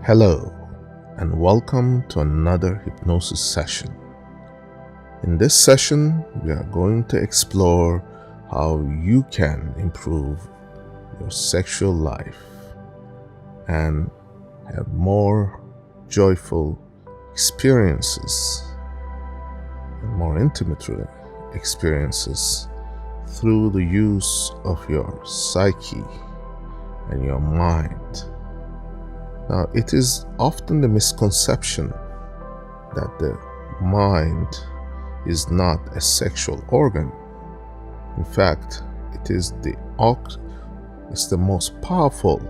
Hello, and welcome to another hypnosis session. In this session, we are going to explore how you can improve your sexual life and have more joyful experiences and more intimate experiences through the use of your psyche and your mind. Now, it is often the misconception that the mind is not a sexual organ. In fact, it is the most powerful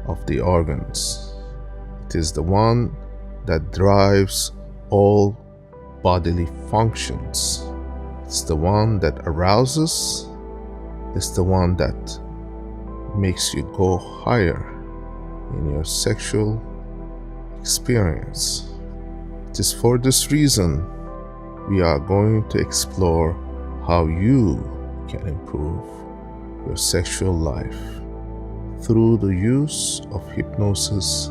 of the organs. It is the one that drives all bodily functions. It's the one that arouses. It's the one that makes you go higher in your sexual experience. It is for this reason we are going to explore how you can improve your sexual life through the use of hypnosis,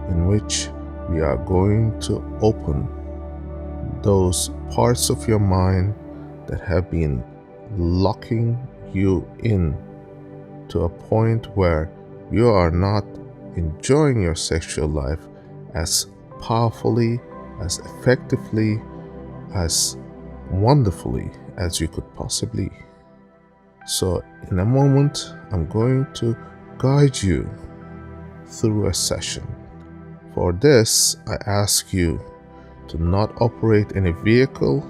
in which we are going to open those parts of your mind that have been locking you in to a point where you are not enjoying your sexual life as powerfully, as effectively, as wonderfully as you could possibly. So in a moment, I'm going to guide you through a session. For this, I ask you to not operate any vehicle,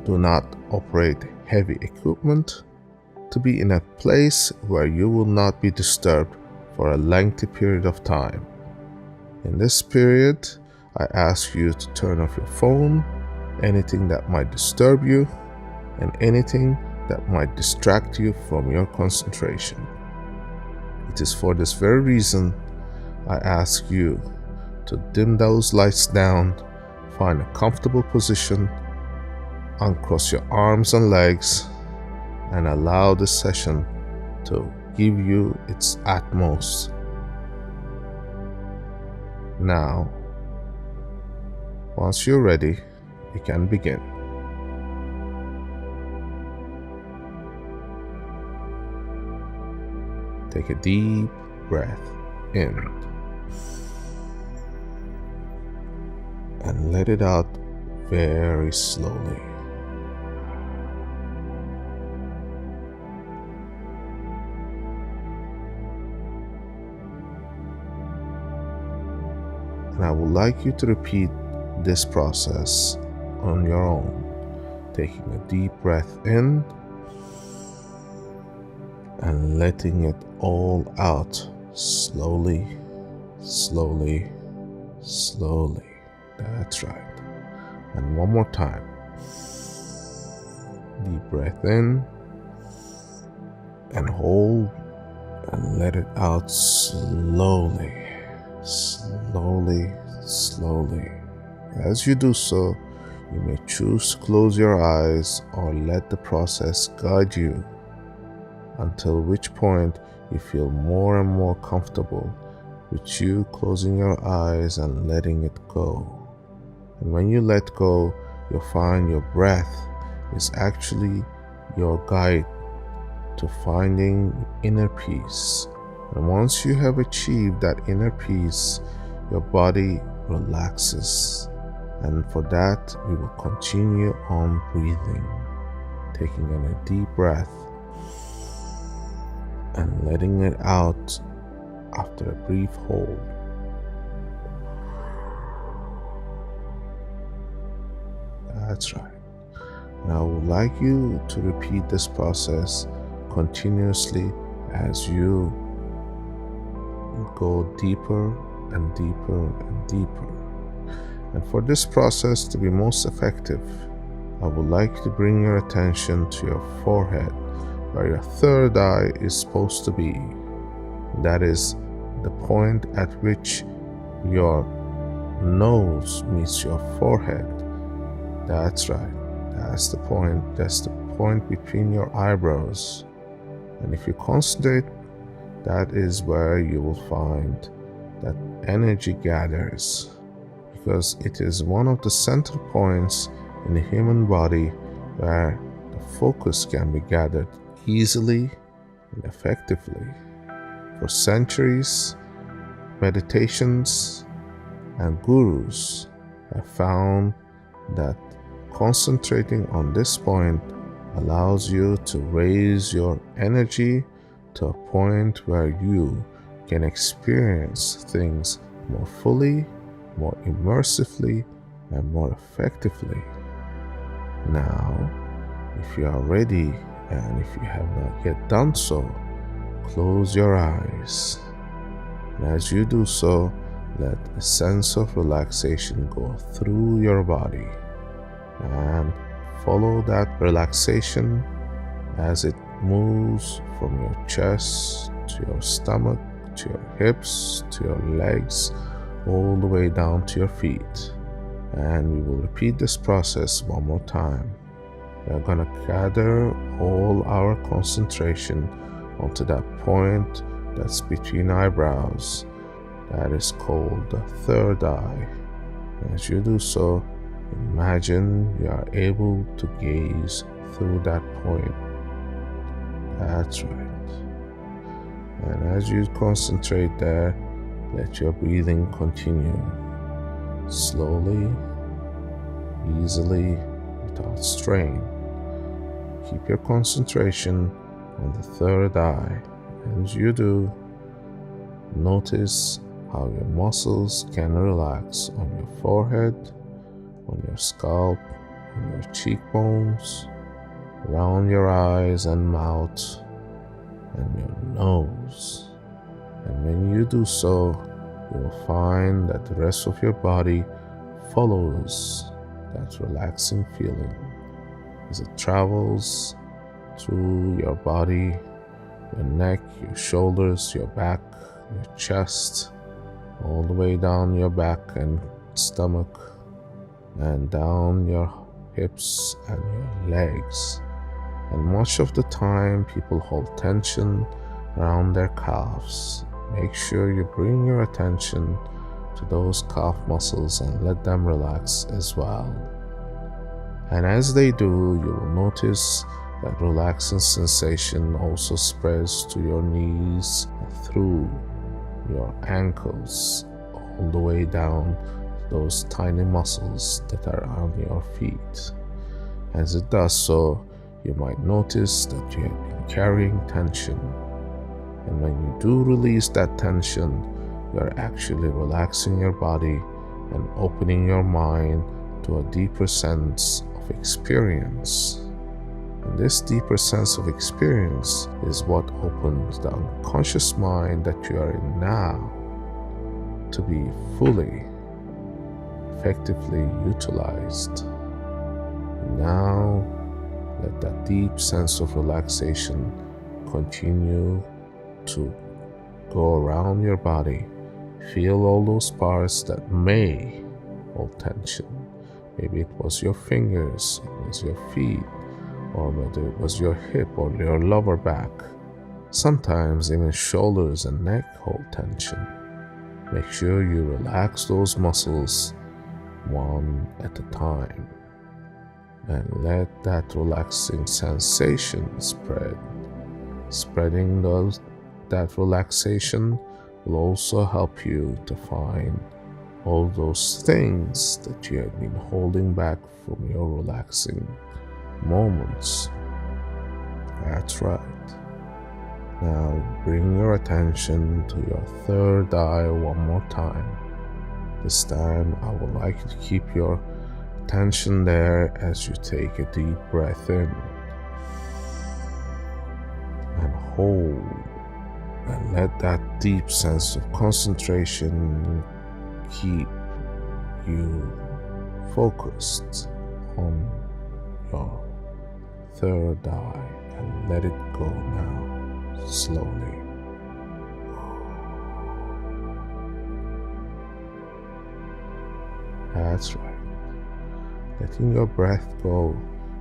do not operate heavy equipment, to be in a place where you will not be disturbed for a lengthy period of time. In this period, I ask you to turn off your phone, anything that might disturb you, and anything that might distract you from your concentration. It is for this very reason I ask you to dim those lights down, find a comfortable position, uncross your arms and legs, and allow this session to give you its utmost. Now, once you're ready, you can begin. Take a deep breath in and let it out very slowly. And I would like you to repeat this process on your own, taking a deep breath in and letting it all out slowly, slowly, slowly. That's right. And one more time. Deep breath in and hold and let it out slowly. Slowly, slowly. As you do so, you may choose to close your eyes or let the process guide you, until which point you feel more and more comfortable with you closing your eyes and letting it go. And when you let go, you'll find your breath is actually your guide to finding inner peace. And once you have achieved that inner peace, your body relaxes. And for that, we will continue on breathing, taking in a deep breath and letting it out after a brief hold. That's right. Now I would like you to repeat this process continuously as you go deeper and deeper and deeper. And for this process to be most effective, I would like to bring your attention to your forehead, where your third eye is supposed to be. That is the point at which your nose meets your forehead. That's right. That's the point. That's the point between your eyebrows. And if you concentrate, that is where you will find that energy gathers, because it is one of the center points in the human body where the focus can be gathered easily and effectively. For centuries, meditations and gurus have found that concentrating on this point allows you to raise your energy to a point where you can experience things more fully, more immersively, and more effectively. Now, if you are ready, and if you have not yet done so, close your eyes. And as you do so, let a sense of relaxation go through your body, and follow that relaxation as it moves from your chest to your stomach, to your hips, to your legs, all the way down to your feet. And we will repeat this process one more time. We are going to gather all our concentration onto that point that's between eyebrows. That is called the third eye. As you do so, imagine you are able to gaze through that point. That's right. And as you concentrate there, let your breathing continue. Slowly, easily, without strain. Keep your concentration on the third eye. As you do, notice how your muscles can relax on your forehead, on your scalp, on your cheekbones, around your eyes and mouth, and your nose. And when you do so, you will find that the rest of your body follows that relaxing feeling as it travels through your body, your neck, your shoulders, your back, your chest, all the way down your back and stomach, and down your hips and your legs. And much of the time, people hold tension around their calves. Make sure you bring your attention to those calf muscles and let them relax as well. And as they do, you will notice that relaxing sensation also spreads to your knees and through your ankles, all the way down to those tiny muscles that are on your feet. As it does so, you might notice that you have been carrying tension. And when you do release that tension, you are actually relaxing your body and opening your mind to a deeper sense of experience. And this deeper sense of experience is what opens the unconscious mind that you are in now to be fully, effectively utilized. And now, let that deep sense of relaxation continue to go around your body. Feel all those parts that may hold tension. Maybe it was your fingers, it was your feet, or whether it was your hip or your lower back. Sometimes even shoulders and neck hold tension. Make sure you relax those muscles one at a time, and let that relaxing sensation spread. Spreading that relaxation will also help you to find all those things that you have been holding back from your relaxing moments. That's right. Now bring your attention to your third eye one more time. This time I would like you to keep your attention there as you take a deep breath in and hold, and let that deep sense of concentration keep you focused on your third eye, and let it go now slowly. That's right. Letting your breath go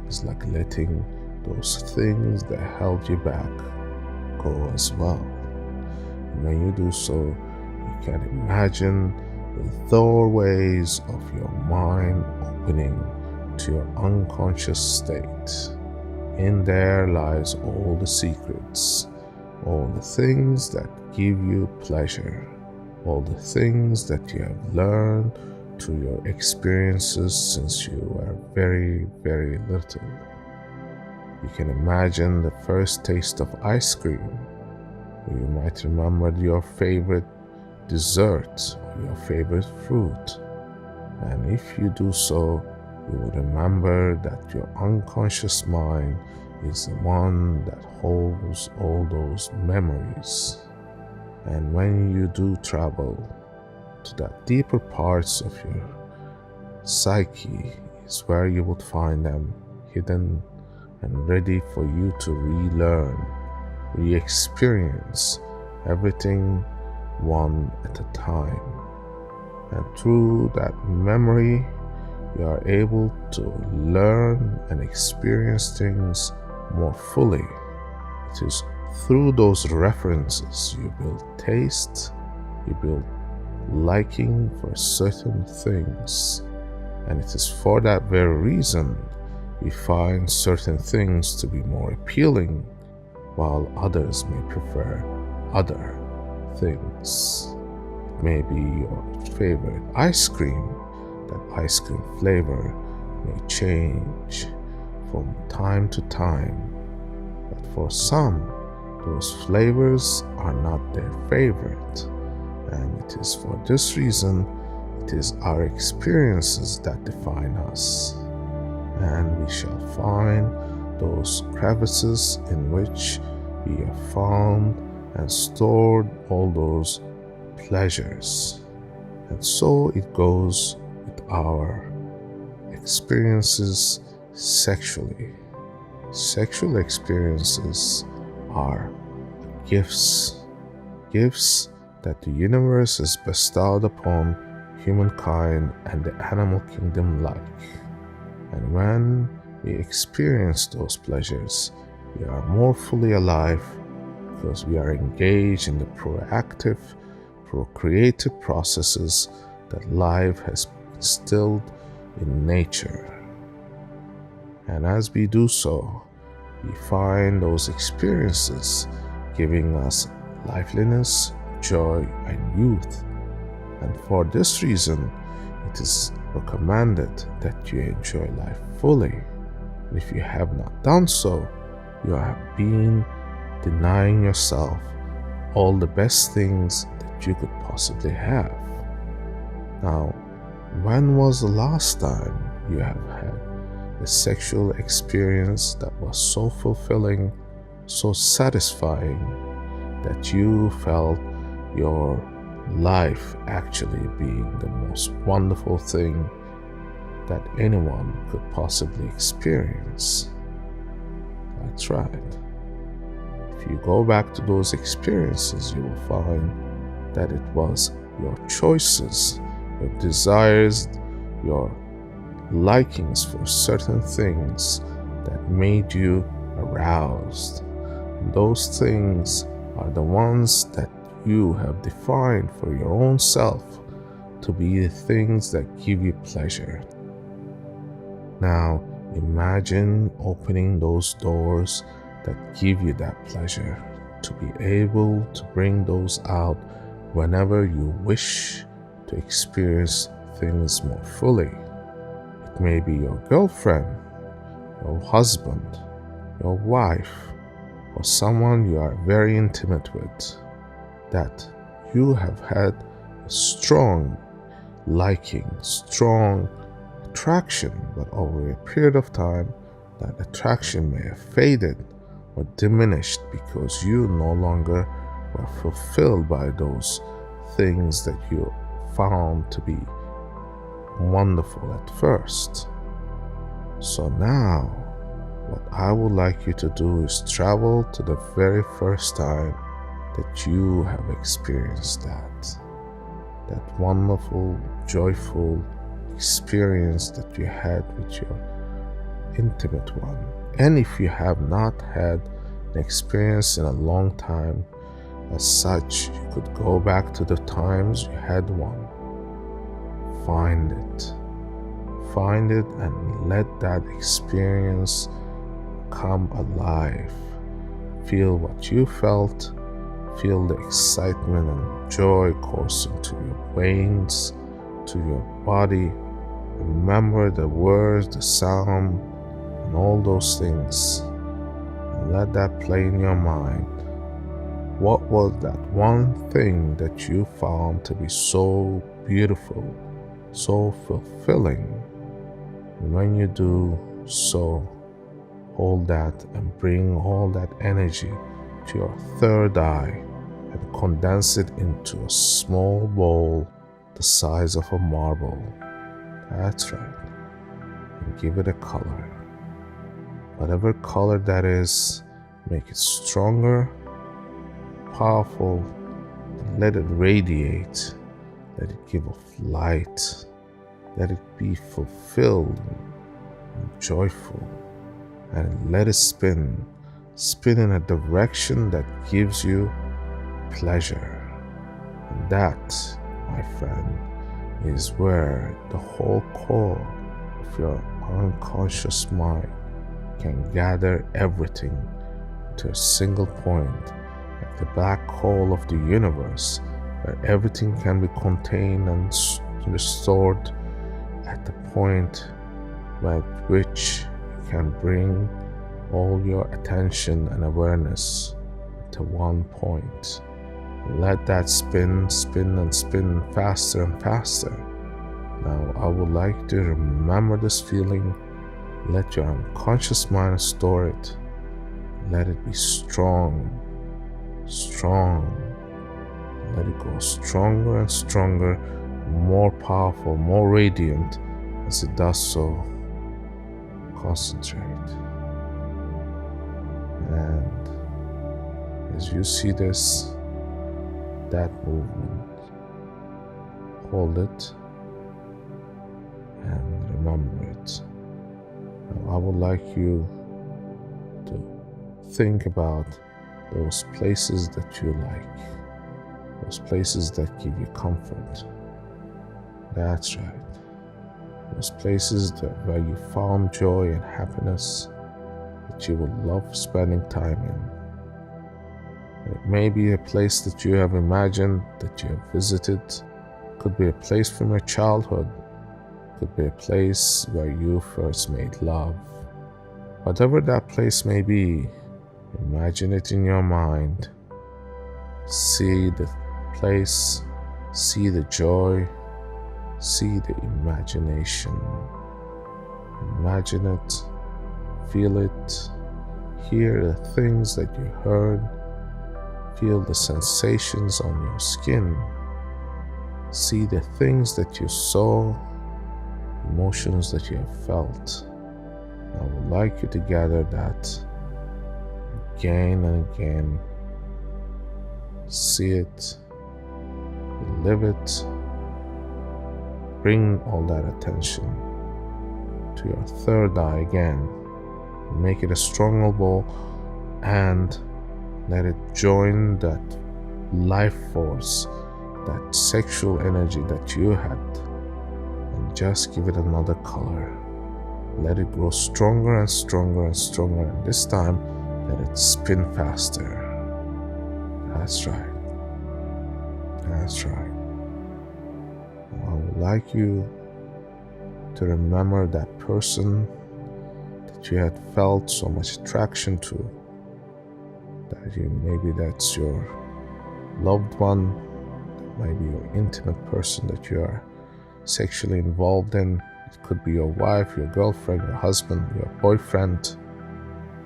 is like letting those things that held you back go as well. And when you do so, you can imagine the doorways of your mind opening to your unconscious state. In there lies all the secrets, all the things that give you pleasure, all the things that you have learned through your experiences since you were very, very little. You can imagine the first taste of ice cream. You might remember your favorite dessert or your favorite fruit. And if you do so, you will remember that your unconscious mind is the one that holds all those memories. And when you do travel to the deeper parts of your psyche, is where you would find them hidden and ready for you to relearn, re-experience everything one at a time. And through that memory, you are able to learn and experience things more fully. It is through those references you build taste, you build liking for certain things. And it is for that very reason we find certain things to be more appealing, while others may prefer other things. It may be your favorite ice cream. That ice cream flavor may change from time to time, but for some, those flavors are not their favorite, and it is for this reason it is our experiences that define us, and we shall find those crevices in which we have found and stored all those pleasures. And so it goes with our experiences sexually. Sexual experiences are gifts that the universe has bestowed upon humankind and the animal kingdom alike. And when we experience those pleasures, we are more fully alive because we are engaged in the proactive, procreative processes that life has instilled in nature. And as we do so, we find those experiences giving us liveliness, joy, and youth. And for this reason, it is recommended that you enjoy life fully. And if you have not done so, you have been denying yourself all the best things that you could possibly have. Now, when was the last time you have had a sexual experience that was so fulfilling, so satisfying, that you felt your life actually being the most wonderful thing that anyone could possibly experience? That's right. If you go back to those experiences, you will find that it was your choices, your desires, your likings for certain things that made you aroused. And those things are the ones that you have defined for your own self to be the things that give you pleasure. Now, imagine opening those doors that give you that pleasure, to be able to bring those out whenever you wish to experience things more fully. It may be your girlfriend, your husband, your wife, or someone you are very intimate with, that you have had a strong liking, strong attraction, but over a period of time, that attraction may have faded or diminished because you no longer were fulfilled by those things that you found to be wonderful at first. So now, what I would like you to do is travel to the very first time that you have experienced that wonderful, joyful experience that you had with your intimate one. And if you have not had an experience in a long time, As such, you could go back to the times you had one. Find it. Find it and let that experience come alive. Feel what you felt. Feel the excitement and joy coursing to your veins, to your body. Remember the words, the sound, and all those things. And let that play in your mind. What was that one thing that you found to be so beautiful, so fulfilling? And when you do so, hold that and bring all that energy to your third eye and condense it into a small bowl the size of a marble. That's right. And give it a color. Whatever color that is, make it stronger, powerful, and let it radiate. Let it give off light. Let it be fulfilled and joyful. And let it spin in a direction that gives you pleasure. And that, my friend, is where the whole core of your unconscious mind can gather everything to a single point, like the black hole of the universe, where everything can be contained and restored at the point at which you can bring all your attention and awareness to one point. Let that spin and spin faster and faster. Now I would like to remember this feeling. Let your unconscious mind store it. Let it be strong. Let it go stronger and stronger, more powerful, more radiant. As it does so, concentrate. And as you see that movement, hold it and remember it. Now, I would like you to think about those places that you like, those places that give you comfort. That's right. Those places where you found joy and happiness that you would love spending time in. And it may be a place that you have imagined, that you have visited. Could be a place from your childhood. Could be a place where you first made love. Whatever that place may be, imagine it in your mind. See the place, see the joy, see the imagination. Imagine it, feel it, hear the things that you heard, feel the sensations on your skin, see the things that you saw, emotions that you have felt. I would like you to gather that again and again. See it, live it, bring all that attention to your third eye again. Make it a stronghold and let it join that life force, that sexual energy that you had, and just give it another color. Let it grow stronger and stronger and stronger, and this time let it spin faster. That's right. That's right. I would like you to remember that person that you had felt so much attraction to, that maybe that's your loved one, that might be your intimate person that you are sexually involved in. It could be your wife, your girlfriend, your husband, your boyfriend,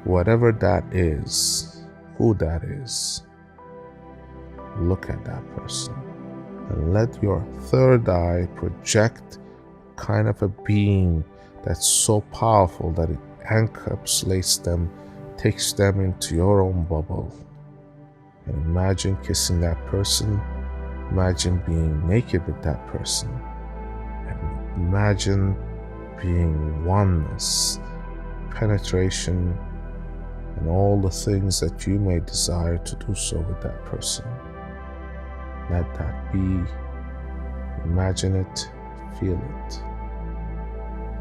whatever that is, who that is. Look at that person and let your third eye project kind of a being that's so powerful that it encapsulates them, takes them into your own bubble. And imagine kissing that person, imagine being naked with that person, and imagine being oneness, penetration, and all the things that you may desire to do so with that person. Let that be. Imagine it, feel it.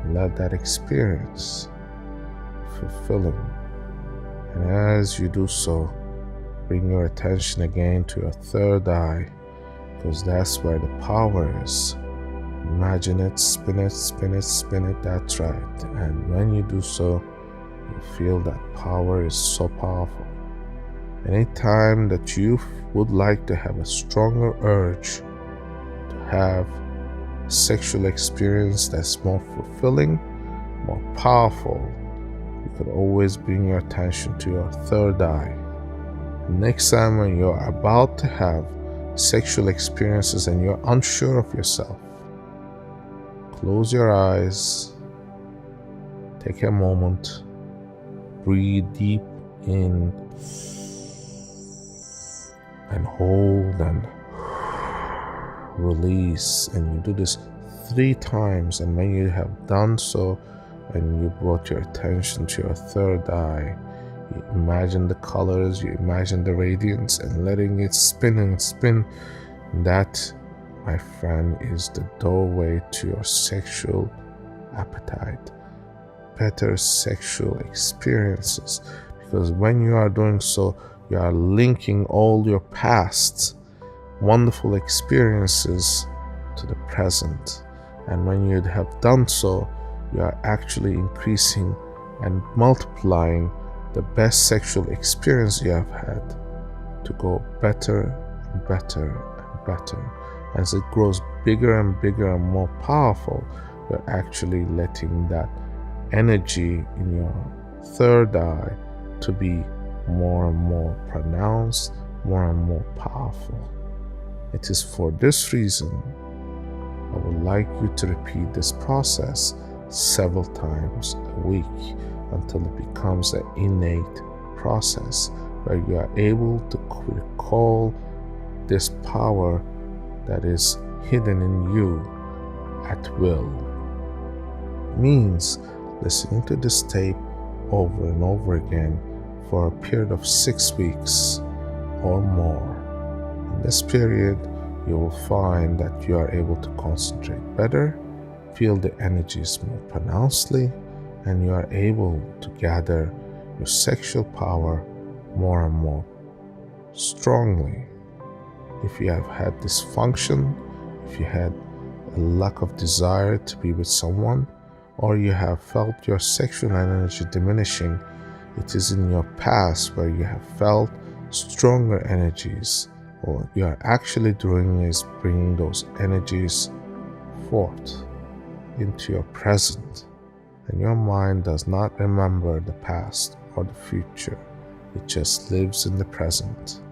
Let that experience fulfilling. And as you do so, bring your attention again to your third eye, because that's where the power is. Imagine it, spin it, spin it, spin it, that's right. And when you do so, you feel that power is so powerful. Anytime that you would like to have a stronger urge to have a sexual experience that's more fulfilling, more powerful, you could always bring your attention to your third eye. Next time when you're about to have sexual experiences and you're unsure of yourself, close your eyes, take a moment, breathe deep in and hold and release. And you do this 3 times, and when you have done so and you brought your attention to your third eye, you imagine the colors, you imagine the radiance, and letting it spin and spin. That, my friend, is the doorway to your sexual appetite, better sexual experiences. Because when you are doing so, you are linking all your past wonderful experiences to the present. And when you have done so, you are actually increasing and multiplying the best sexual experience you have had to go better and better and better. As it grows bigger and bigger and more powerful, you're actually letting that energy in your third eye to be more and more pronounced, more and more powerful. It is for this reason I would like you to repeat this process several times a week until it becomes an innate process where you are able to recall this power that is hidden in you at will. It means listening to this tape over and over again for a period of 6 weeks or more. In this period, you will find that you are able to concentrate better, feel the energies more pronouncedly, and you are able to gather your sexual power more and more strongly. If you have had dysfunction, if you had a lack of desire to be with someone, or you have felt your sexual energy diminishing, it is in your past where you have felt stronger energies. What you are actually doing is bringing those energies forth into your present. And your mind does not remember the past or the future. It just lives in the present.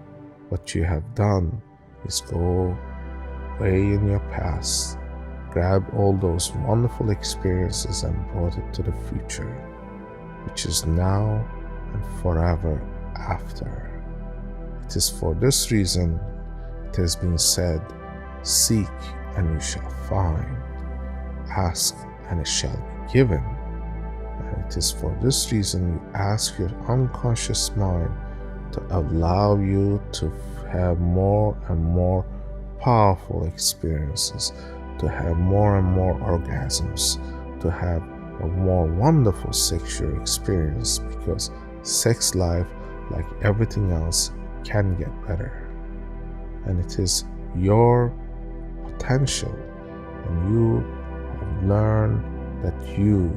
What you have done is go way in your past, grab all those wonderful experiences and brought it to the future, which is now and forever after. It is for this reason it has been said, seek and you shall find, ask and it shall be given. And it is for this reason you ask your unconscious mind to allow you to have more and more powerful experiences, to have more and more orgasms, to have a more wonderful sexual experience, because sex life, like everything else, can get better. And it is your potential, and you have learned that you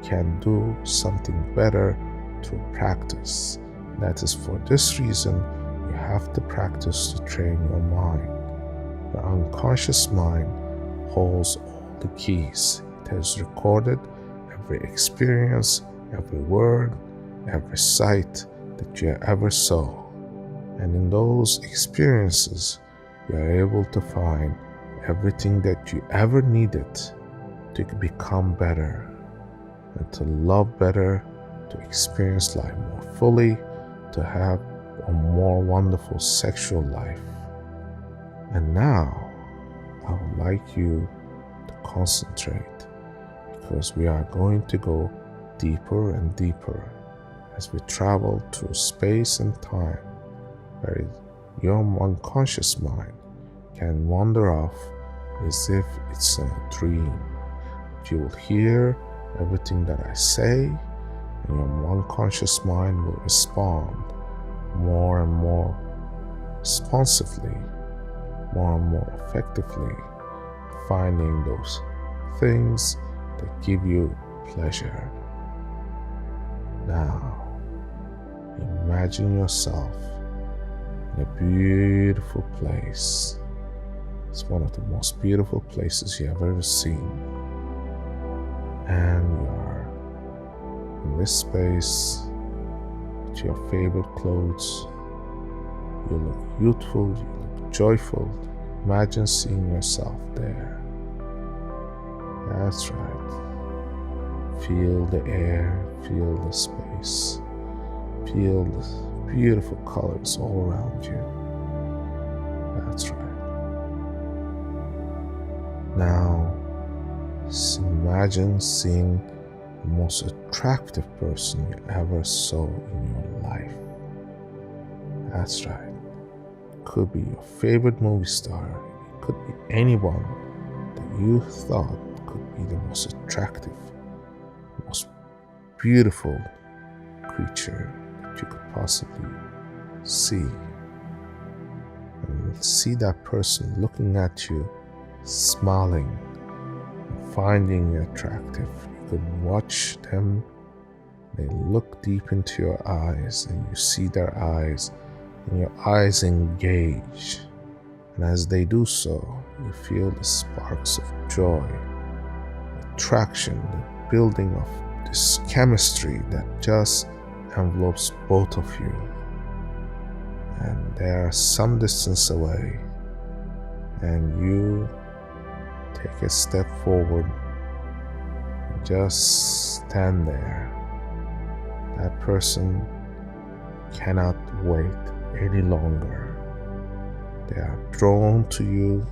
can do something better through practice. That is for this reason you have to practice to train your mind. The unconscious mind holds all the keys. It has recorded every experience, every word, every sight that you ever saw. And in those experiences, you are able to find everything that you ever needed to become better and to love better, to experience life more fully, to have a more wonderful sexual life. And now, I would like you to concentrate, because we are going to go deeper and deeper as we travel through space and time, where your unconscious mind can wander off as if it's a dream. You will hear everything that I say, and your unconscious mind will respond more and more responsively, more and more effectively, finding those things that give you pleasure. Now, imagine yourself in a beautiful place. It's one of the most beautiful places you have ever seen. And you are in this space with your favorite clothes. You look youthful, you look joyful. Imagine seeing yourself there. That's right. Feel the air, feel the space, feel the beautiful colors all around you. That's right. Now, imagine seeing the most attractive person you ever saw in your life. That's right. It could be your favorite movie star. It could be anyone that you thought could be the most attractive, most beautiful creature that you could possibly see. And see that person looking at you, smiling, finding you attractive. You could watch them. They look deep into your eyes, and you see their eyes, and your eyes engage. And as they do so, you feel the sparks of joy, attraction, the building of this chemistry that just envelopes both of you. And they are some distance away, and you take a step forward and just stand there. That person cannot wait any longer. They are drawn to you.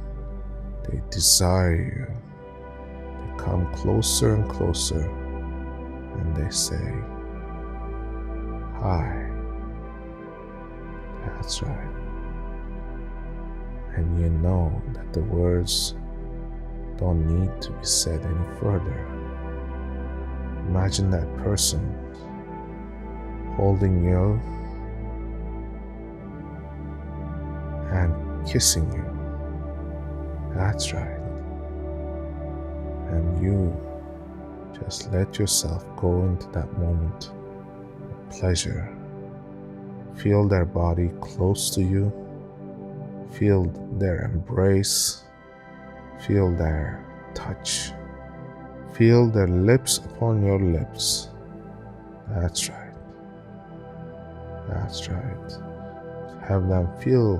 They desire you. They come closer and closer, and they say, "Hi." That's right. And you know that the words don't need to be said any further. Imagine that person holding you and kissing you. That's right. And you just let yourself go into that moment of pleasure. Feel their body close to you. Feel their embrace. Feel their touch. Feel their lips upon your lips. That's right. That's right. Have them feel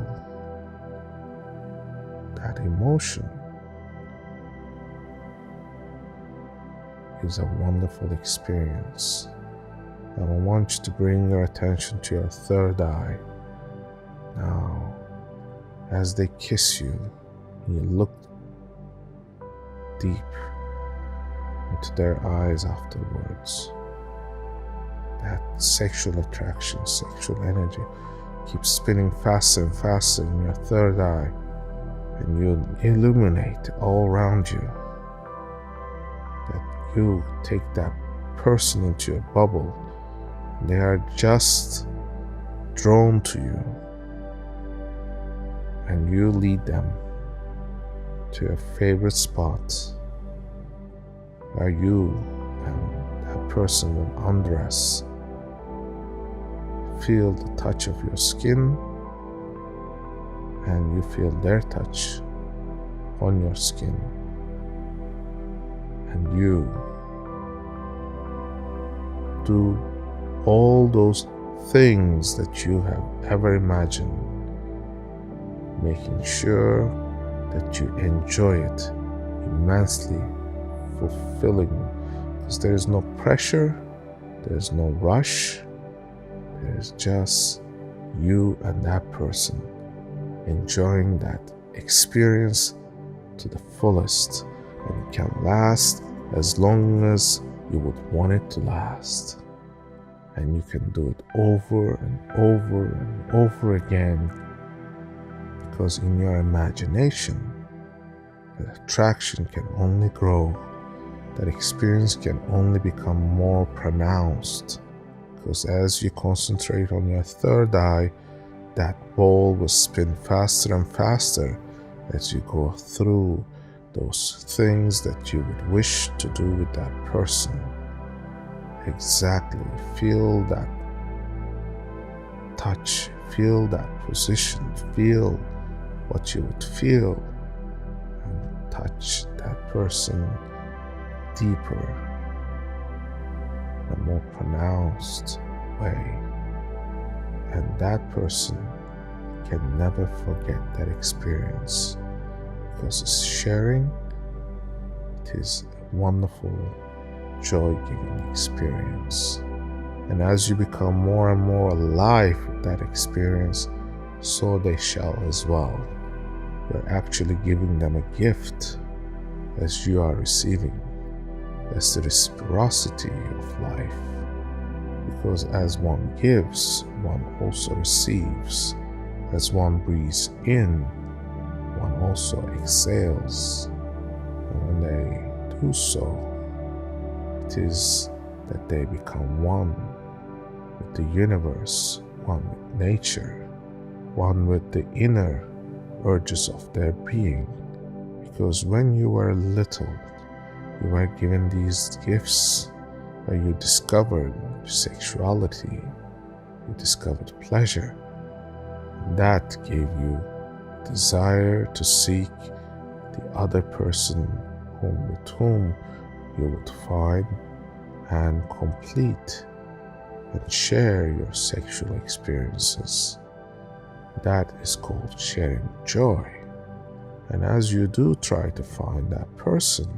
that emotion. Is a wonderful experience. And I want you to bring your attention to your third eye. Now, as they kiss you, you look deep into their eyes afterwards. That sexual attraction, sexual energy keeps spinning faster and faster in your third eye, and you illuminate all around you. That you take that person into your bubble. They are just drawn to you, and you lead them to your favorite spot where you and that person will undress. Feel the touch of your skin, and you feel their touch on your skin, and you do all those things that you have ever imagined, making sure that you enjoy it immensely, fulfilling, because there is no pressure, there is no rush, there is just you and that person enjoying that experience to the fullest, and it can last as long as you would want it to last. And you can do it over and over and over again, because in your imagination, that attraction can only grow, that experience can only become more pronounced, because as you concentrate on your third eye, that ball will spin faster and faster as you go through those things that you would wish to do with that person. Exactly. Feel that touch, feel that position, feel what you would feel, and touch that person deeper, in a more pronounced way. And that person can never forget that experience, because it's sharing. It is a wonderful, joy-giving experience. And as you become more and more alive with that experience, so they shall as well. You're actually giving them a gift as you are receiving. That's the reciprocity of life. Because as one gives, one also receives. As one breathes in, one also exhales. And when they do so, it is that they become one with the universe, one with nature, one with the inner urges of their being. Because when you were little, you were given these gifts where you discovered sexuality, you discovered pleasure. That gave you desire to seek the other person with whom you would find and complete and share your sexual experiences. That is called sharing joy. And as you do try to find that person,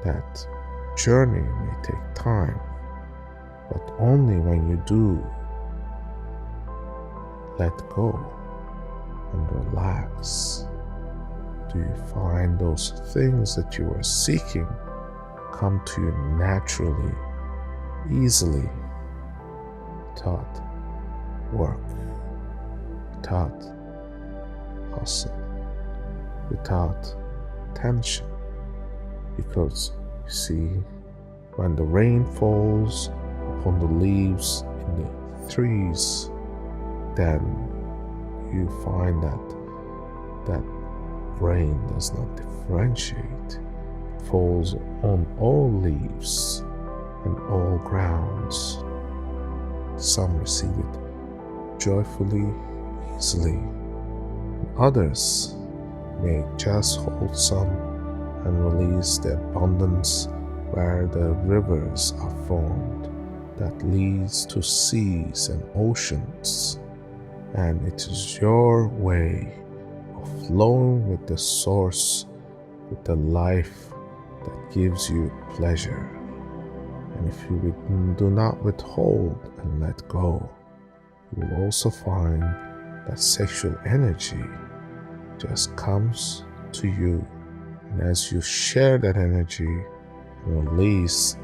that journey may take time, but only when you do let go and relax do you find those things that you are seeking come to you naturally, easily, without work, without hustle, without tension. Because you see, when the rain falls upon the leaves in the trees, then you find that rain does not differentiate. It falls on all leaves and all grounds. Some receive it joyfully, easily. Others may just hold some and release the abundance where the rivers are formed that leads to seas and oceans. And it is your way of flowing with the source, with the life that gives you pleasure. And if you do not withhold and let go, you will also find that sexual energy just comes to you. And as you share that energy and release,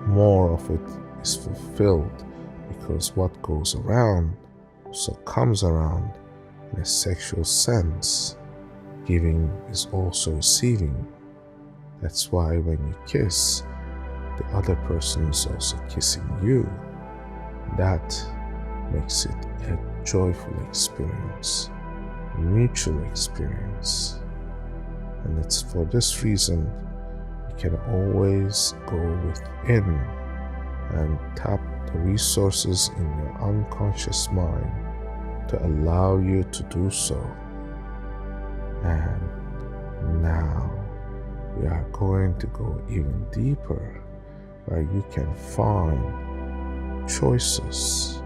more of it is fulfilled, because what goes around also comes around in a sexual sense. Giving is also receiving. That's why when you kiss, the other person is also kissing you. That makes it a joyful experience, a mutual experience. And it's for this reason you can always go within and tap the resources in your unconscious mind to allow you to do so. And now we are going to go even deeper, where you can find choices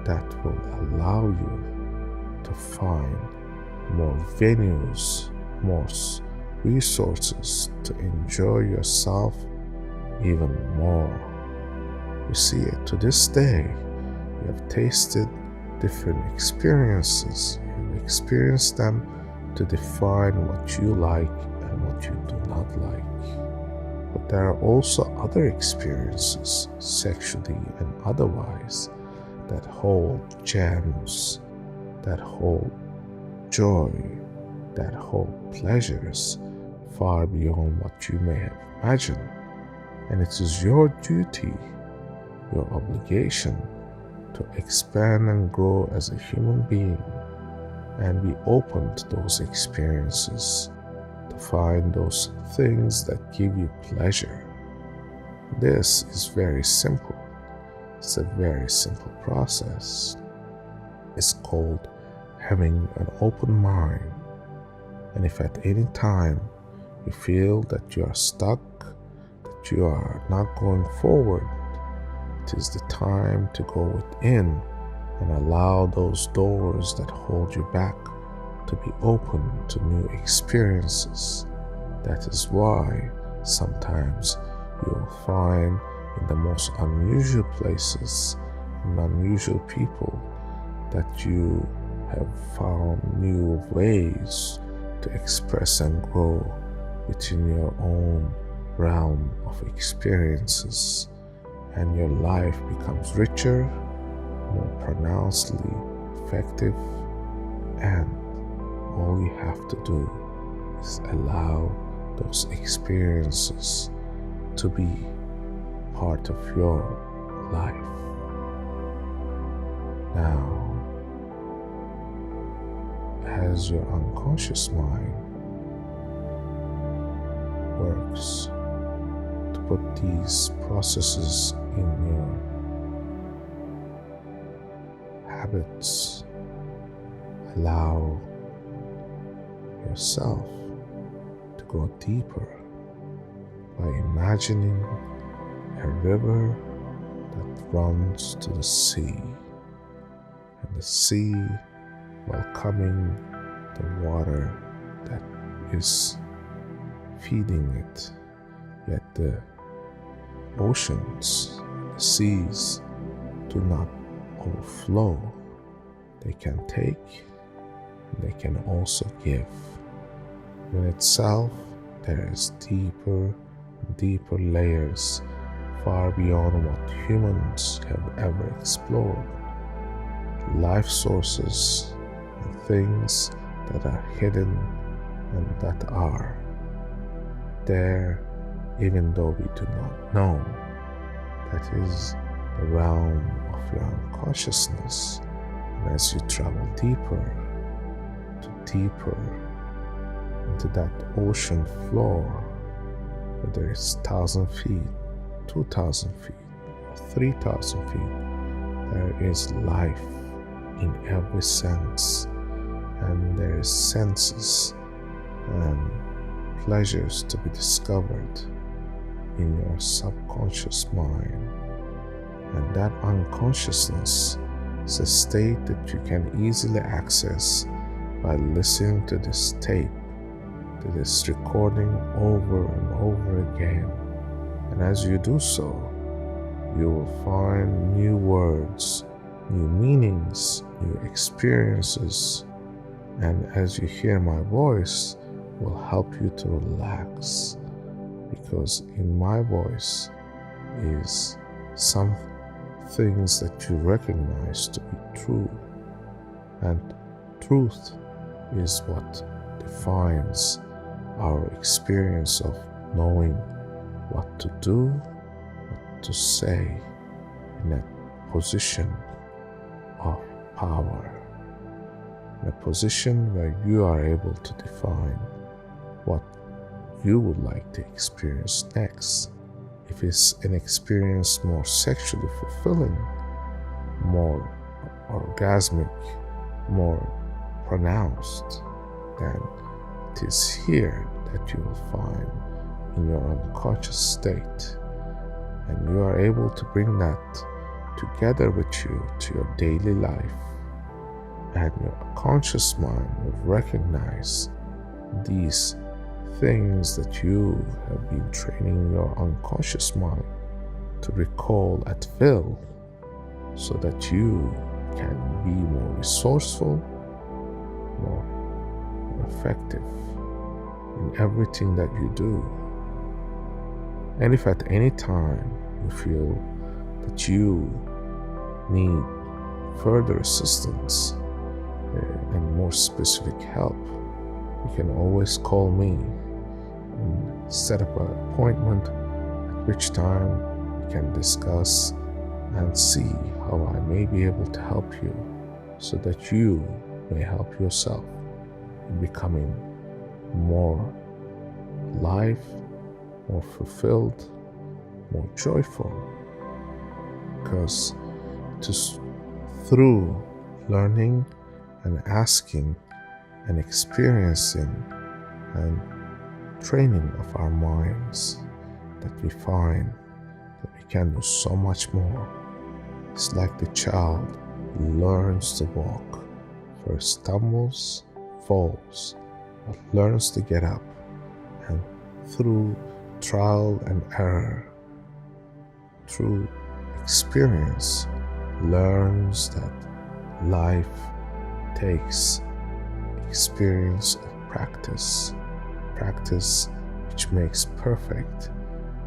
that will allow you to find more venues, more resources to enjoy yourself even more. You see, to this day, you have tasted different experiences. You experience them to define what you like and what you do not like. But there are also other experiences, sexually and otherwise, that hold gems, that hold joy, that hold pleasures far beyond what you may have imagined. And it is your duty, your obligation, to expand and grow as a human being and be open to those experiences, to find those things that give you pleasure. This is very simple. It's a very simple process. It's called having an open mind. And if at any time you feel that you are stuck, that you are not going forward, it is the time to go within and allow those doors that hold you back to be open to new experiences. That is why sometimes you will find in the most unusual places and unusual people that you have found new ways to express and grow within your own realm of experiences, and your life becomes richer, more pronouncedly effective, and all you have to do is allow those experiences to be part of your life. Now, as your unconscious mind works to put these processes in your habits, allow yourself to go deeper by imagining a river that runs to the sea, and the sea welcoming the water that is feeding it. Yet the oceans, the seas do not overflow. They can take, and they can also give. In itself, there is deeper layers far beyond what humans have ever explored. Life sources and things that are hidden and that are there even though we do not know. That is the realm of your unconsciousness. And as you travel deeper into that ocean floor, whether it's 1,000 feet, 2,000 feet, or 3,000 feet, there is life in every sense, and there is senses and pleasures to be discovered in your subconscious mind. And that unconsciousness is a state that you can easily access by listening to this tape, to this recording over and over again. And as you do so, you will find new words, new meanings, new experiences, and as you hear my voice, will help you to relax, because in my voice is some things that you recognize to be true, and truth is what defines our experience of knowing what to do, what to say in a position of power, in a position where you are able to define what you would like to experience next. If it's an experience more sexually fulfilling, more orgasmic, more pronounced, then it is here that you will find in your unconscious state, and you are able to bring that together with you to your daily life, and your conscious mind will recognize these things that you have been training your unconscious mind to recall at will, so that you can be more resourceful, more effective in everything that you do. And if at any time you feel that you need further assistance and more specific help, you can always call me and set up an appointment at which time we can discuss and see how I may be able to help you so that you may help yourself in becoming more alive, more fulfilled, more joyful. Because just through learning and asking and experiencing and training of our minds that we find that we can do so much more. It's like the child who learns to walk, first stumbles, falls, but learns to get up, and through trial and error, through experience, learns that life takes experience of practice which makes perfect.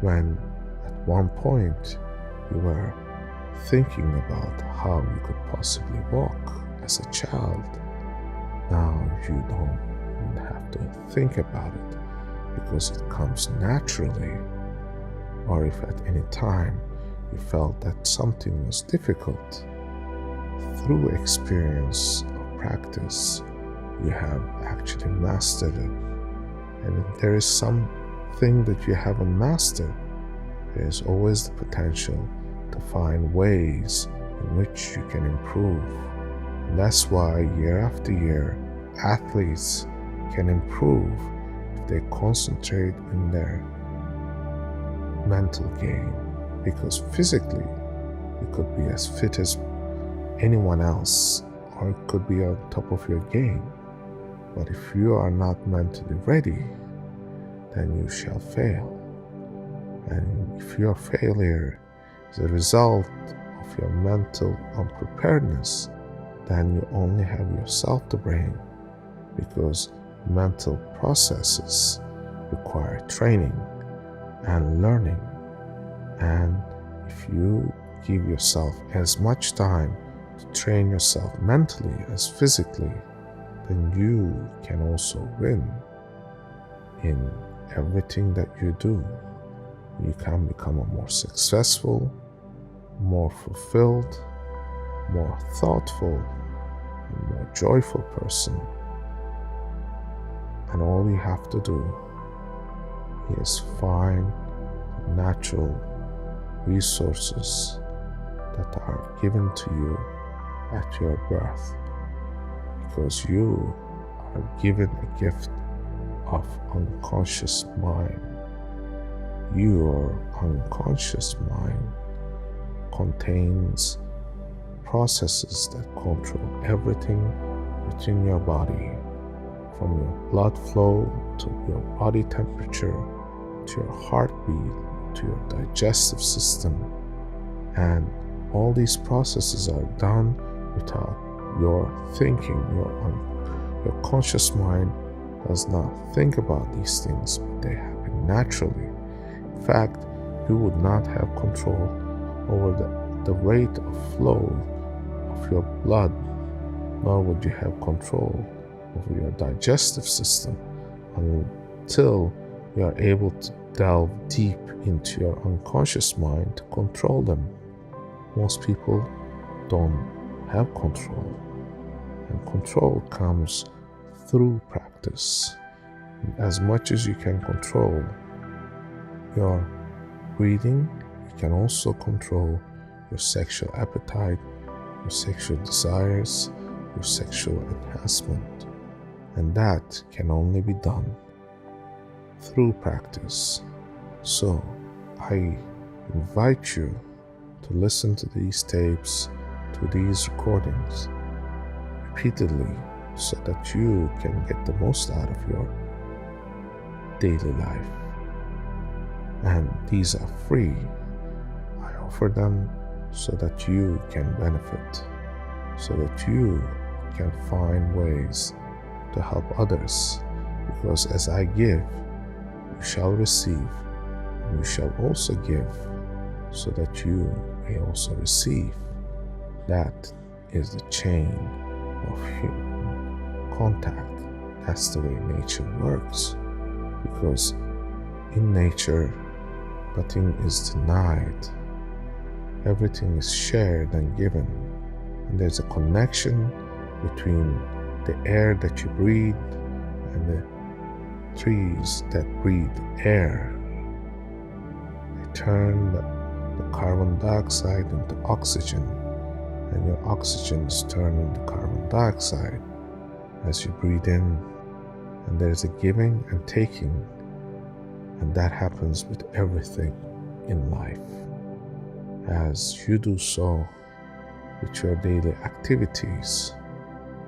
When at one point you were thinking about how you could possibly walk as a child, now you don't even have to think about it because it comes naturally. Or if at any time you felt that something was difficult, through experience of practice you have actually mastered it. And if there is something that you haven't mastered, there is always the potential to find ways in which you can improve. And that's why year after year athletes can improve if they concentrate in their mental game, because physically you could be as fit as anyone else or it could be on top of your game, but if you are not mentally ready, then you shall fail. And if your failure is a result of your mental unpreparedness, then you only have yourself to blame, because mental processes require training and learning. And if you give yourself as much time to train yourself mentally as physically, then you can also win in everything that you do. You can become a more successful, more fulfilled, more thoughtful, and more joyful person. And all you have to do is find natural resources that are given to you at your birth, because you are given a gift of unconscious mind. Your unconscious mind contains processes that control everything within your body, from your blood flow to your body temperature, to your heartbeat, to your digestive system. And all these processes are done without your thinking. Your conscious mind does not think about these things, but they happen naturally. In fact, you would not have control over the rate of flow of your blood, nor would you have control over your digestive system until you are able to delve deep into your unconscious mind to control them. Most people don't have control, and control comes through practice. As much as you can control your breathing, you can also control your sexual appetite, your sexual desires, your sexual enhancement. And that can only be done through practice. So I invite you to listen to these tapes, to these recordings repeatedly, so that you can get the most out of your daily life. And these are free. I offer them so that you can benefit, so that you can find ways to help others, because as I give, you shall receive, and You shall also give, so that you may also receive. That is the chain of human contact. That's the way nature works. Because in nature, nothing is denied. Everything is shared and given. And there's a connection between the air that you breathe and the trees that breathe air. They turn the carbon dioxide into oxygen, and your oxygen is turned into carbon dioxide as you breathe in. And there's a giving and taking, and that happens with everything in life. As you do so with your daily activities,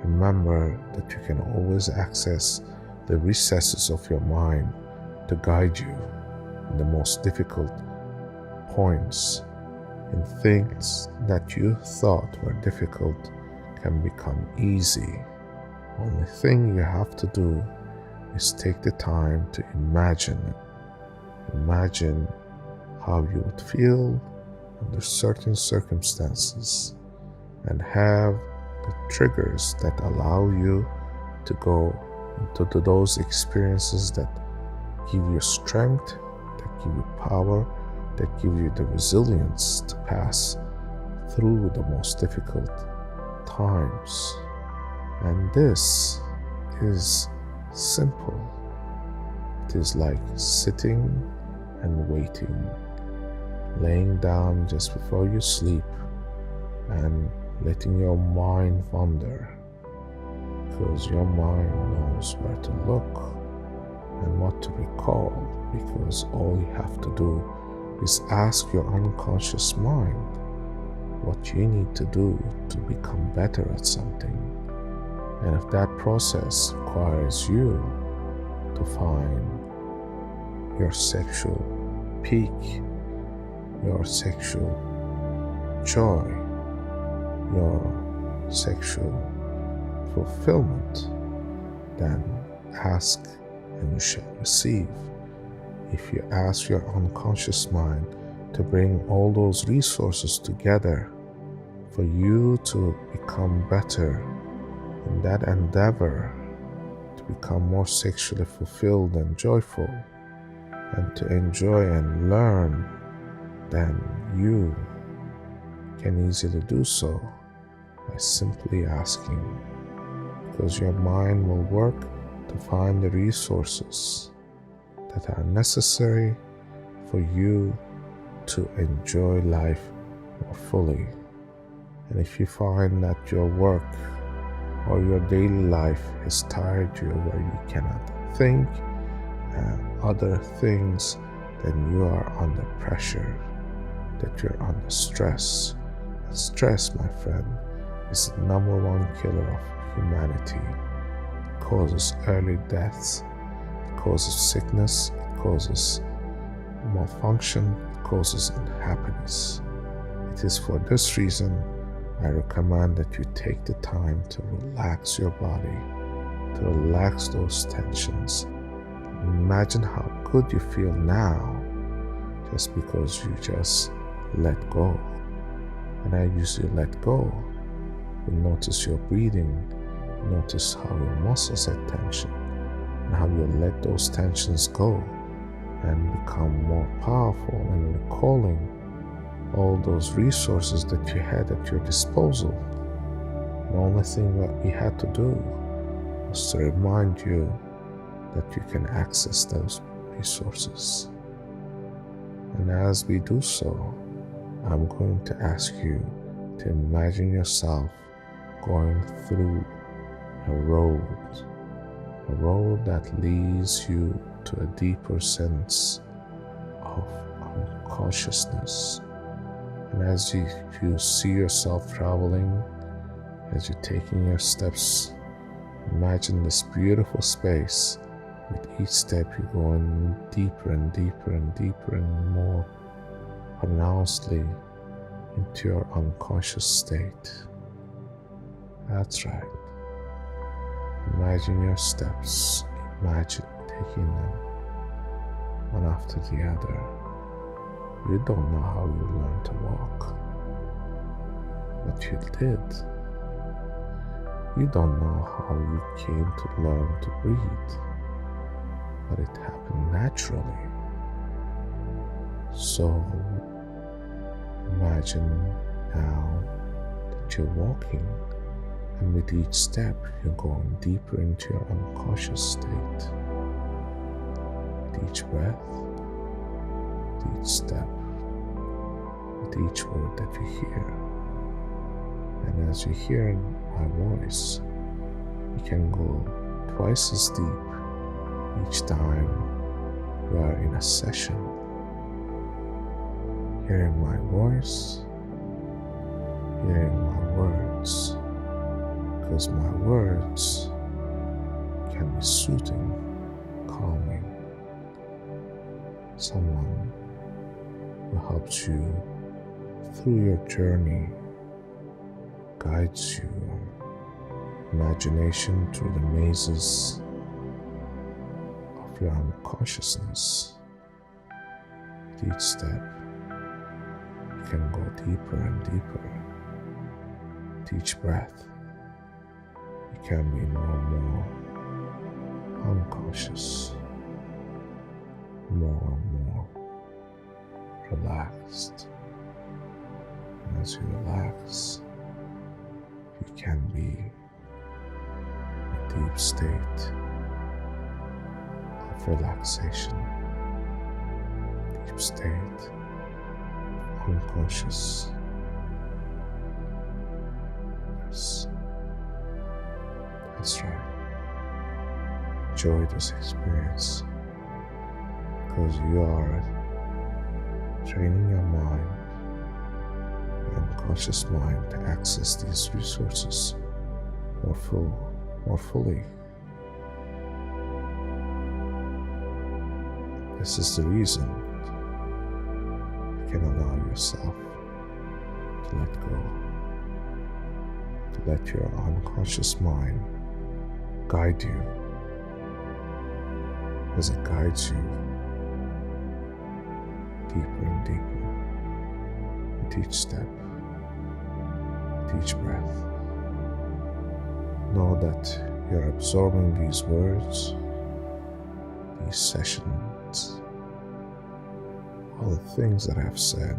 remember that you can always access the recesses of your mind to guide you in the most difficult points. And things that you thought were difficult can become easy. Only thing you have to do is take the time to imagine it. Imagine how you would feel under certain circumstances, and have the triggers that allow you to go into those experiences that give you strength, that give you power, that give you the resilience to pass through the most difficult times. And this is simple. It is like sitting and waiting, laying down just before you sleep and letting your mind wander, because your mind knows where to look and what to recall, because all you have to do is ask your unconscious mind what you need to do to become better at something. And if that process requires you to find your sexual peak, your sexual joy, your sexual fulfillment, then ask and you shall receive. If you ask your unconscious mind to bring all those resources together for you to become better in that endeavor, to become more sexually fulfilled and joyful, and to enjoy and learn, then you can easily do so by simply asking, because your mind will work to find the resources that are necessary for you to enjoy life more fully. And if you find that your work or your daily life has tired you where you cannot think and other things, then you are under pressure, that you're under stress. And stress, my friend, is the number one killer of humanity. It causes early deaths, it causes sickness, it causes malfunction, it causes unhappiness. It is for this reason I recommend that you take the time to relax your body, to relax those tensions. Imagine how good you feel now just because you just let go. And as you let go, you notice your breathing, you notice how your muscles have tension, and how you let those tensions go and become more powerful in recalling all those resources that you had at your disposal. The only thing that we had to do was to remind you that you can access those resources. And as we do so, I'm going to ask you to imagine yourself going through a road that leads you to a deeper sense of unconsciousness. And as you see yourself traveling, as you're taking your steps, imagine this beautiful space. With each step, you're going deeper and deeper and deeper and more pronouncedly into your unconscious state. That's right. Imagine your steps. Imagine taking them one after the other. You don't know how you learned to walk, but you did. You don't know how you came to learn to breathe, but it happened naturally. So imagine now that you're walking, and with each step you're going deeper into your unconscious state. With each breath, with each step, with each word that you hear. And as you hear my voice, you can go twice as deep each time you are in a session, hearing my voice, hearing my words, because my words can be soothing, calming. Someone who helps you through your journey, guides you, imagination through the mazes of your unconsciousness. With each step, you can go deeper and deeper. With each breath, you can be more and more unconscious, more and more relaxed. And as you relax, you can be in a deep state of relaxation, deep state of unconscious. Yes, that's right. Enjoy this experience, because you are training your mind, your unconscious mind, to access these resources more fully. This is the reason you can allow yourself to let go, to let your unconscious mind guide you as it guides you deeper and deeper with each step, with each breath. Know that you're absorbing these words, these sessions, all the things that I've said,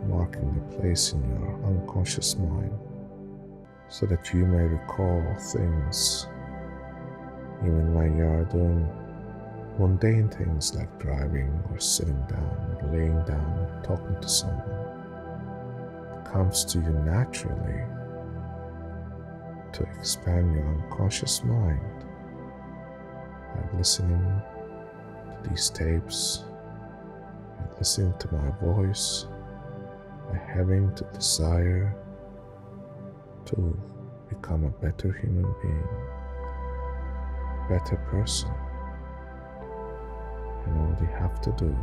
marking the place in your unconscious mind so that you may recall things even when you are doing mundane things like driving or sitting down, or laying down, talking to someone. It comes to you naturally to expand your unconscious mind by listening to these tapes, by listening to my voice, by having the desire to become a better human being, a better person. And all you have to do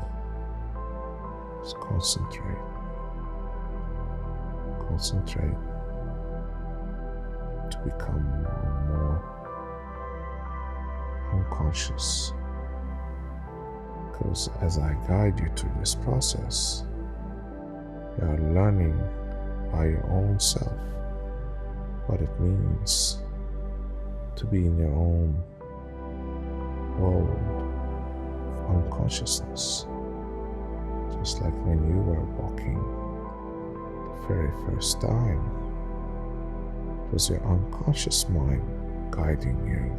is concentrate to become more and more unconscious. Because as I guide you through this process, you are learning by your own self what it means to be in your own world of unconsciousness. Just like when you were walking the very first time, it was your unconscious mind guiding you,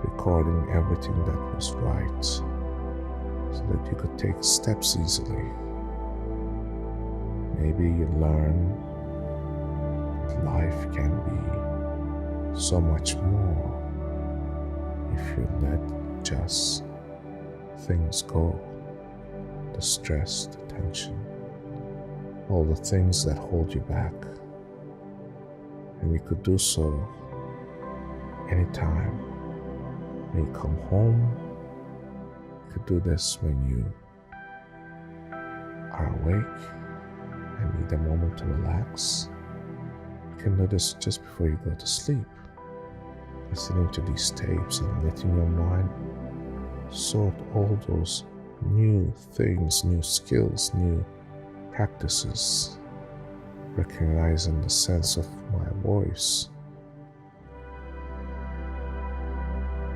recording everything that was right so that you could take steps easily. Maybe you learn that life can be so much more if you let just things go, the stress, the tension, all the things that hold you back. And you could do so anytime. When you come home, you could do this when you are awake and need a moment to relax. You can do this just before you go to sleep, listening to these tapes and letting your mind sort all those new things, new skills, new practices, recognizing the sense of my voice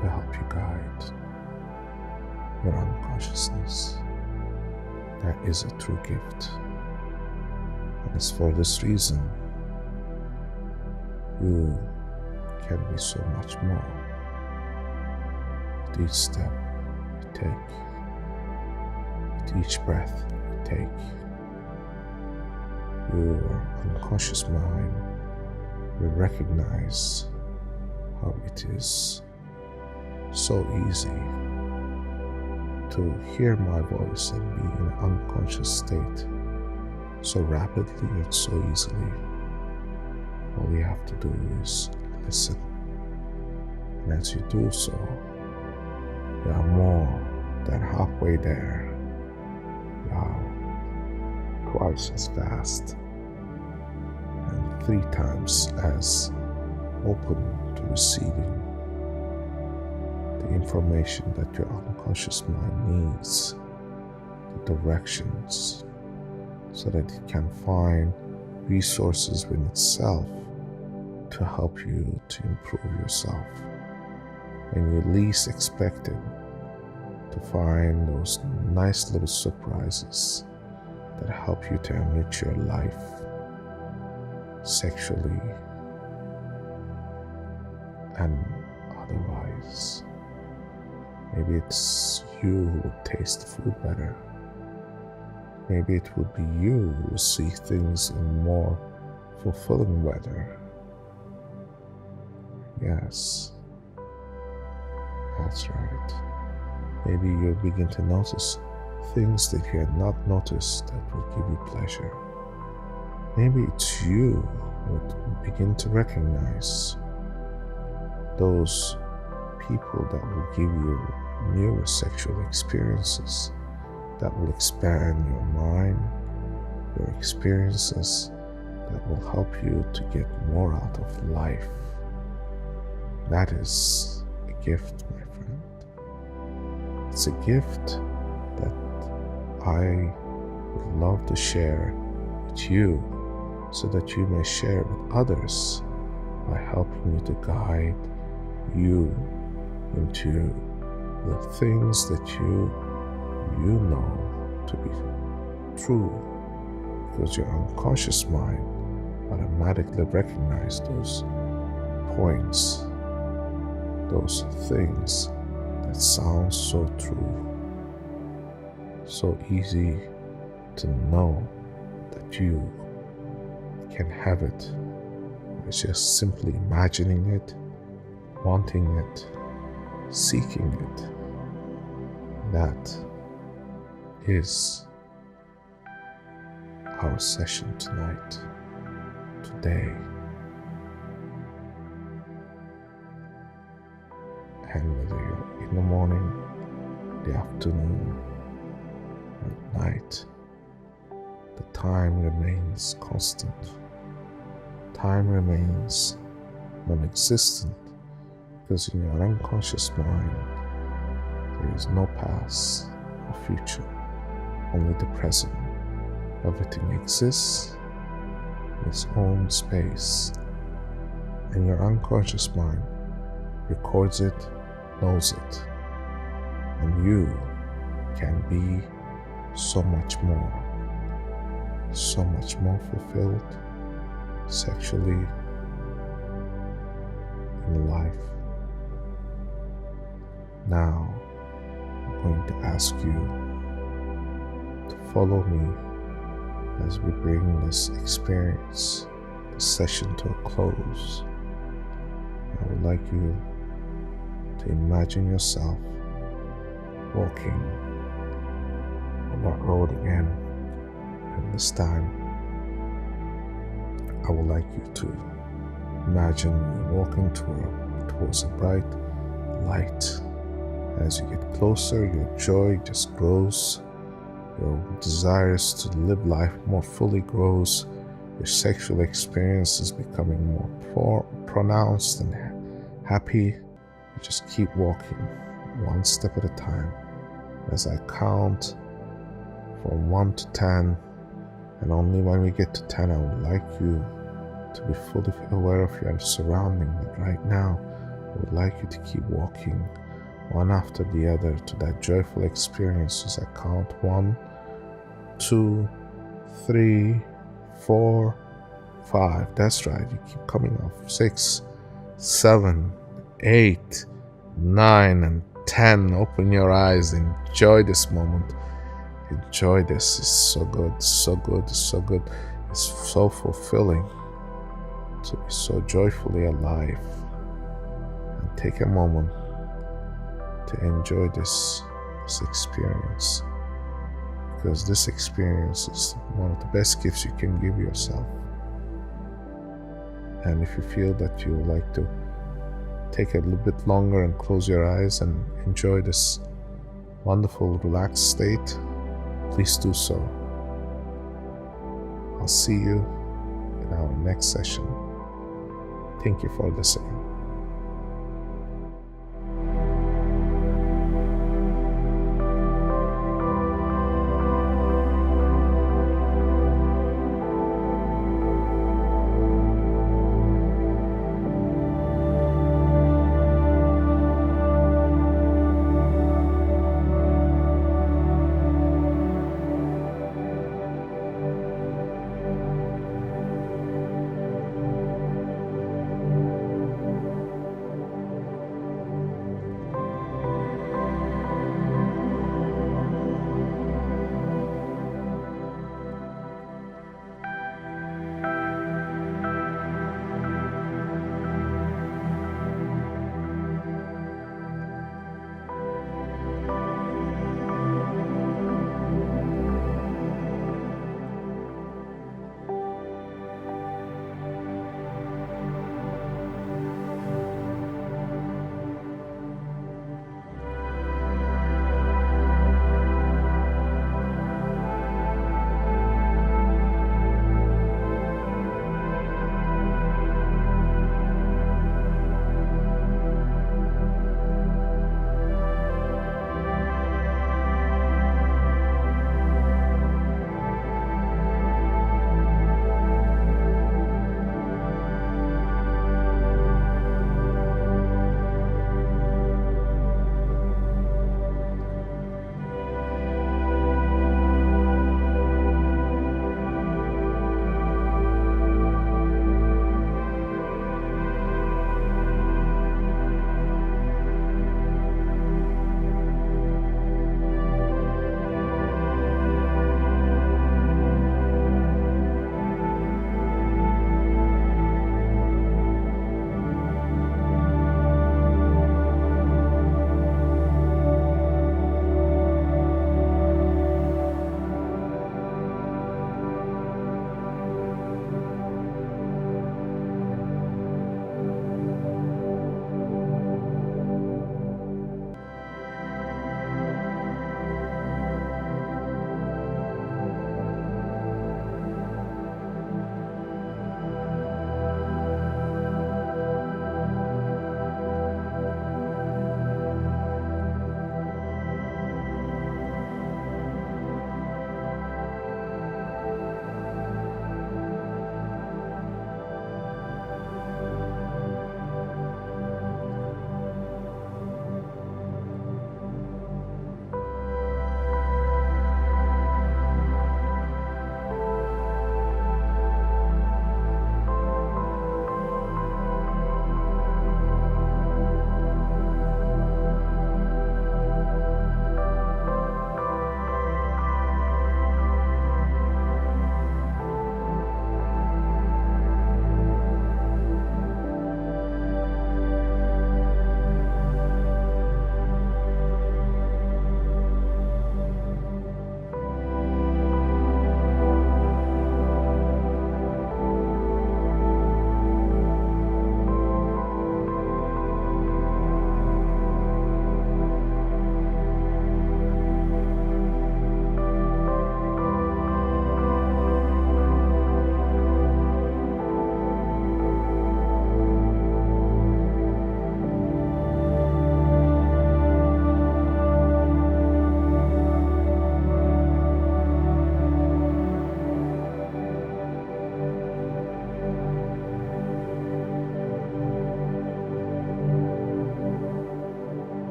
to help you guide your unconsciousness. That is a true gift. And it's for this reason you can be so much more with each step you take, with each breath you take. Your unconscious mind will recognize how it is so easy to hear my voice and be in an unconscious state so rapidly and so easily. All you have to do is listen. And as you do so, you are more than halfway there. You are twice as fast and 3 times as open to receiving the information that your unconscious mind needs, the directions, so that it can find resources within itself to help you to improve yourself. When you least expect it, to find those nice little surprises that help you to enrich your life sexually and otherwise. Maybe it's you who would taste the food better. Maybe it would be you who will see things in more fulfilling weather. Yes, that's right. Maybe you'll begin to notice things that you had not noticed that will give you pleasure. Maybe it's you who would begin to recognize those people that will give you newer sexual experiences that will expand your mind, your experiences, that will help you to get more out of life. That is a gift, my friend. It's a gift that I would love to share with you so that you may share it with others by helping you to guide you into the things that you know to be true, because your unconscious mind automatically recognizes those points, those things that sound so true, so easy to know that you can have it. It's just simply imagining it, wanting it, seeking it. That is our session tonight, today. And whether you're in the morning, the afternoon, or at night, the time remains constant. Time remains non-existent, because in your unconscious mind, there is no past or future, only the present. Everything exists in its own space, and your unconscious mind records it, knows it, and you can be so much more fulfilled sexually in life. Now, I'm going to ask you to follow me as we bring this experience, this session to a close. I would like you to imagine yourself walking on that road again, and this time I would like you to imagine you walking towards a bright light. As you get closer, your joy just grows, your desires to live life more fully grows, your sexual experience is becoming more pronounced and happy. You just keep walking one step at a time, As I count from 1 to 10, and only when we get to 10, I would like you to be fully aware of your surrounding. But right now, I would like you to keep walking one after the other to that joyful experience as I count 1, 2, 3, 4, 5. That's right, you keep coming up. 6, 7, 8, 9, and 10. Open your eyes. Enjoy this moment. Enjoy this. It's so good, so good, so good. It's so fulfilling to be so joyfully alive. And take a moment to enjoy this experience, because this experience is one of the best gifts you can give yourself. And if you feel that you would like to take a little bit longer and close your eyes and enjoy this wonderful relaxed state, please do so. I'll see you in our next session. Thank you for listening.